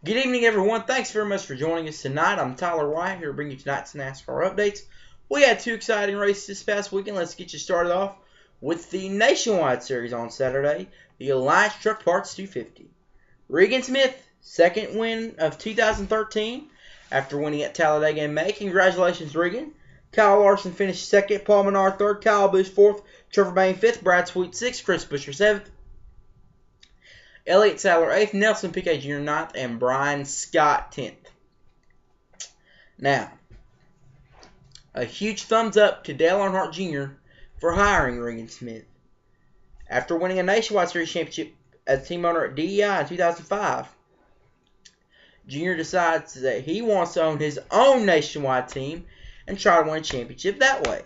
Good evening, everyone. Thanks very much for joining us tonight. I'm Tyler White here to bring you tonight's NASCAR updates. We had two exciting races this past weekend. Let's get you started off with the Nationwide Series on Saturday, the Alliance Truck Parts 250. Regan Smith, second win of 2013 after winning at Talladega in May. Congratulations, Regan. Kyle Larson finished second, Paul Menard third, Kyle Busch fourth, Trevor Bayne fifth, Brad Sweet sixth, Chris Buescher seventh, Elliott Sadler 8th, Nelson Piquet Jr. 9th, and Brian Scott 10th. Now, a huge thumbs up to Dale Earnhardt Jr. for hiring Regan Smith. After winning a Nationwide Series championship as team owner at DEI in 2005, Jr. decides that he wants to own his own nationwide team and try to win a championship that way.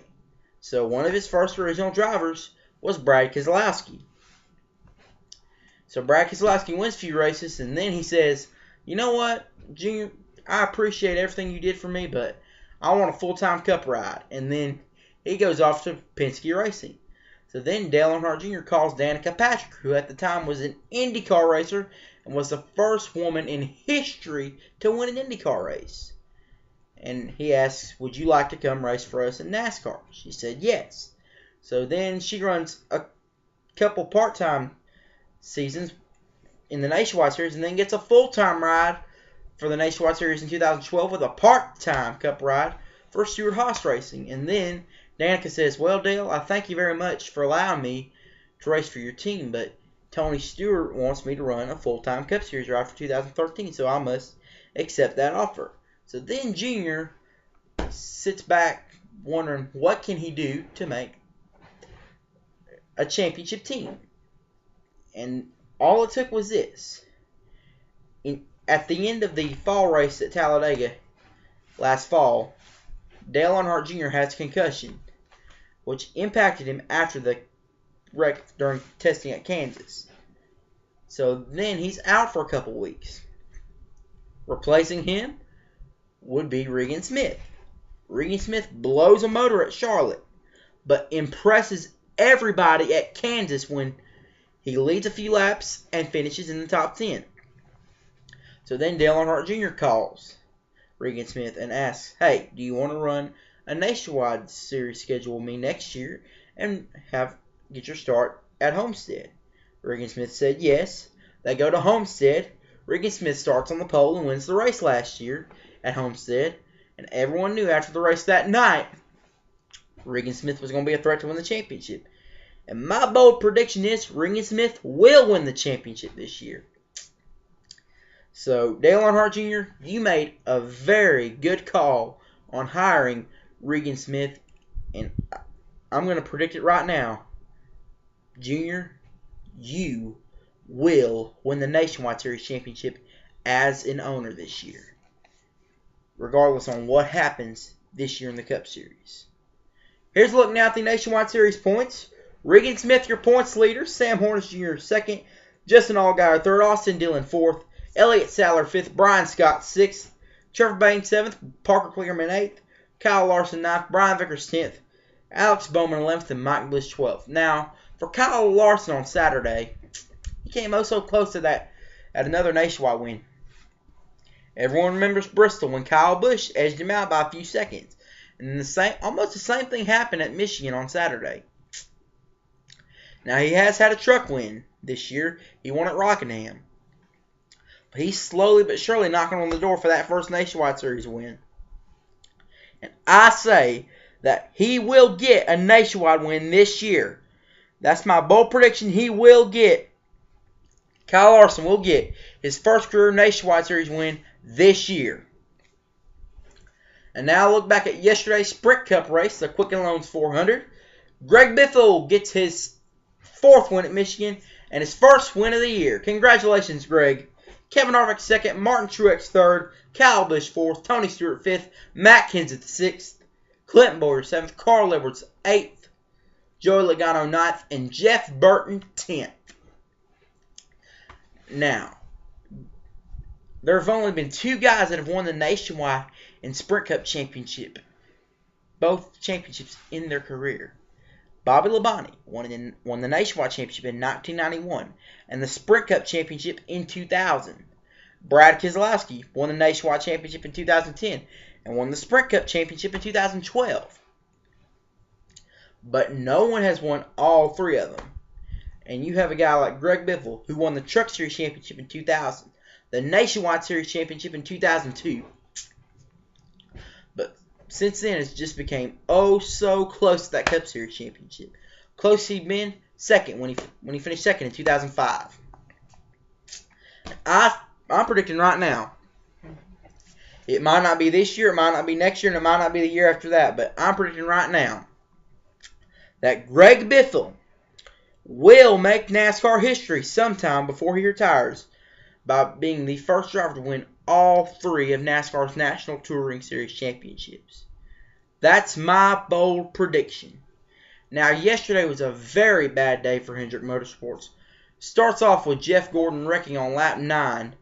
So one of his first original drivers was Brad Keselowski. So Brad Keselowski wins a few races, and then he says, you know what, Junior, I appreciate everything you did for me, but I want a full-time Cup ride. And then he goes off to Penske Racing. So then Dale Earnhardt Jr. calls Danica Patrick, who at the time was an IndyCar racer and was the first woman in history to win an IndyCar race. And he asks, would you like to come race for us in NASCAR? She said yes. So then she runs a couple part-time seasons in the Nationwide Series and then gets a full-time ride for the Nationwide Series in 2012 with a part-time Cup ride for Stewart-Haas Racing. And then Danica says, well, Dale, I thank you very much for allowing me to race for your team, but Tony Stewart wants me to run a full-time Cup Series ride for 2013, so I must accept that offer. So then Junior sits back wondering what can he do to make a championship team. And all it took was this. At the end of the fall race at Talladega last fall, Dale Earnhardt Jr. has a concussion, which impacted him after the wreck during testing at Kansas. So then he's out for a couple weeks. Replacing him would be Regan Smith. Regan Smith blows a motor at Charlotte, but impresses everybody at Kansas when he leads a few laps and finishes in the top 10. So then Dale Earnhardt Jr. calls Regan Smith and asks, hey, do you want to run a Nationwide Series schedule with me next year and get your start at Homestead? Regan Smith said yes. They go to Homestead. Regan Smith starts on the pole and wins the race last year at Homestead. And everyone knew after the race that night, Regan Smith was going to be a threat to win the championship. And my bold prediction is Regan Smith will win the championship this year. So, Dale Earnhardt Jr., you made a very good call on hiring Regan Smith. And I'm going to predict it right now. Junior, you will win the Nationwide Series championship as an owner this year, regardless on what happens this year in the Cup Series. Here's a look now at the Nationwide Series points. Regan Smith, your points leader. Sam Hornish Jr. second. Justin Allgaier third. Austin Dillon fourth. Elliott Sadler fifth. Brian Scott sixth. Trevor Bayne seventh. Parker Kligerman eighth. Kyle Larson ninth. Brian Vickers 10th. Alex Bowman 11th. And Mike Bliss 12th. Now, for Kyle Larson on Saturday, he came oh so close to that at another nationwide win. Everyone remembers Bristol when Kyle Busch edged him out by a few seconds. And almost the same thing happened at Michigan on Saturday. Now, he has had a truck win this year. He won at Rockingham. But he's slowly but surely knocking on the door for that first Nationwide Series win. And I say that he will get a Nationwide win this year. That's my bold prediction. He will get, Kyle Larson will get his first career Nationwide Series win this year. And now look back at yesterday's Sprint Cup race, the Quicken Loans 400. Greg Biffle gets his fourth win at Michigan and his first win of the year. Congratulations, Greg. Kevin Harvick second, Martin Truex third, Kyle Busch fourth, Tony Stewart fifth, Matt Kenseth sixth, Clinton Boyer seventh, Carl Edwards eighth, Joey Logano ninth, and Jeff Burton 10th. Now, there have only been two guys that have won the Nationwide and Sprint Cup championship, both championships in their career. Bobby Labonte won the Nationwide Championship in 1991 and the Sprint Cup Championship in 2000. Brad Keselowski won the Nationwide Championship in 2010 and won the Sprint Cup Championship in 2012. But no one has won all three of them. And you have a guy like Greg Biffle, who won the Truck Series Championship in 2000, the Nationwide Series Championship in 2002. But since then, it's just became oh so close to that Cup Series Championship. Close he'd been second when he finished second in 2005. I'm predicting right now. It might not be this year, it might not be next year, and it might not be the year after that. But I'm predicting right now that Greg Biffle will make NASCAR history sometime before he retires by being the first driver to win all three of NASCAR's National Touring Series championships. That's my bold prediction. Now, yesterday was a very bad day for Hendrick Motorsports. Starts off with Jeff Gordon wrecking on lap 9,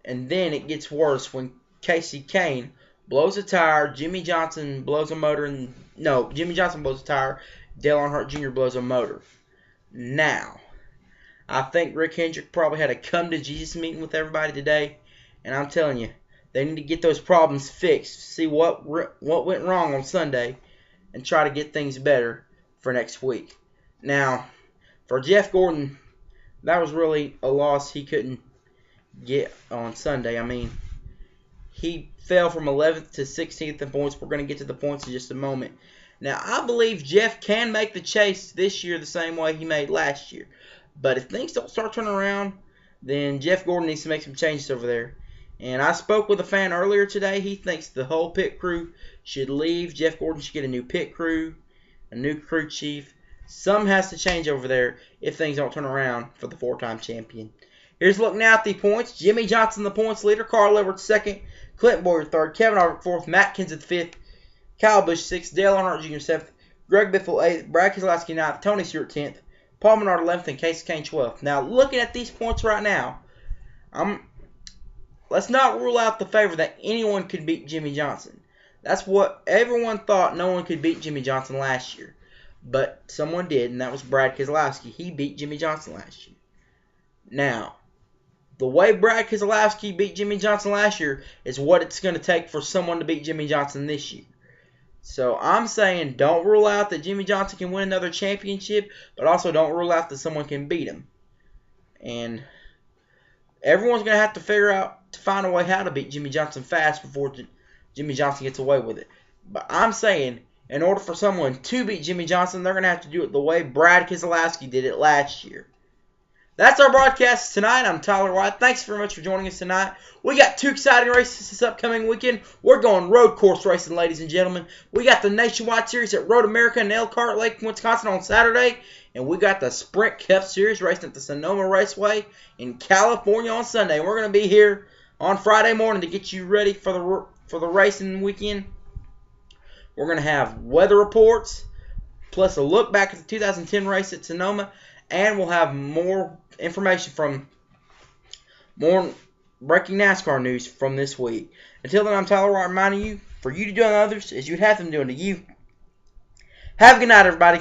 and then it gets worse when Casey Kane blows a tire, Jimmy Johnson blows a motor, Jimmy Johnson blows a tire, Dale Earnhardt Jr. blows a motor. Now, I think Rick Hendrick probably had a come-to-Jesus meeting with everybody today, and I'm telling you, they need to get those problems fixed, see what went wrong on Sunday, and try to get things better for next week. Now, for Jeff Gordon, that was really a loss he couldn't get on Sunday. I mean, he fell from 11th to 16th in points. We're going to get to the points in just a moment. Now, I believe Jeff can make the chase this year the same way he made last year. But if things don't start turning around, then Jeff Gordon needs to make some changes over there. And I spoke with a fan earlier today. He thinks the whole pit crew should leave. Jeff Gordon should get a new pit crew, a new crew chief. Something has to change over there if things don't turn around for the four-time champion. Here's a look now at the points. Jimmy Johnson, the points leader. Carl Edwards, second. Clinton Boyer, third. Kevin Harvick, fourth. Matt Kenseth, fifth. Kyle Busch, sixth. Dale Earnhardt Jr., seventh. Greg Biffle, eighth. Brad Keselowski, ninth. Tony Stewart, 10th. Paul Menard, 11th. And Casey Kane, 12th. Now, looking at these points right now, let's not rule out the favor that anyone could beat Jimmy Johnson. That's what everyone thought. No one could beat Jimmy Johnson last year. But someone did, and that was Brad Keselowski. He beat Jimmy Johnson last year. Now, the way Brad Keselowski beat Jimmy Johnson last year is what it's going to take for someone to beat Jimmy Johnson this year. So I'm saying don't rule out that Jimmy Johnson can win another championship, but also don't rule out that someone can beat him. And everyone's going to have to figure out to find a way how to beat Jimmy Johnson fast before Jimmy Johnson gets away with it. But I'm saying in order for someone to beat Jimmy Johnson, they're going to have to do it the way Brad Keselowski did it last year. That's our broadcast tonight. I'm Tyler White. Thanks very much for joining us tonight. We got two exciting races this upcoming weekend. We're going road course racing, ladies and gentlemen. We got the Nationwide Series at Road America in Elkhart Lake, Wisconsin on Saturday. And we got the Sprint Cup Series racing at the Sonoma Raceway in California on Sunday. We're going to be here on Friday morning to get you ready for the racing weekend. We're going to have weather reports, plus a look back at the 2010 race at Sonoma, and we'll have more information from more breaking NASCAR news from this week. Until then, I'm Tyler White reminding you, for you to do unto others as you'd have them do unto you. Have a good night, everybody.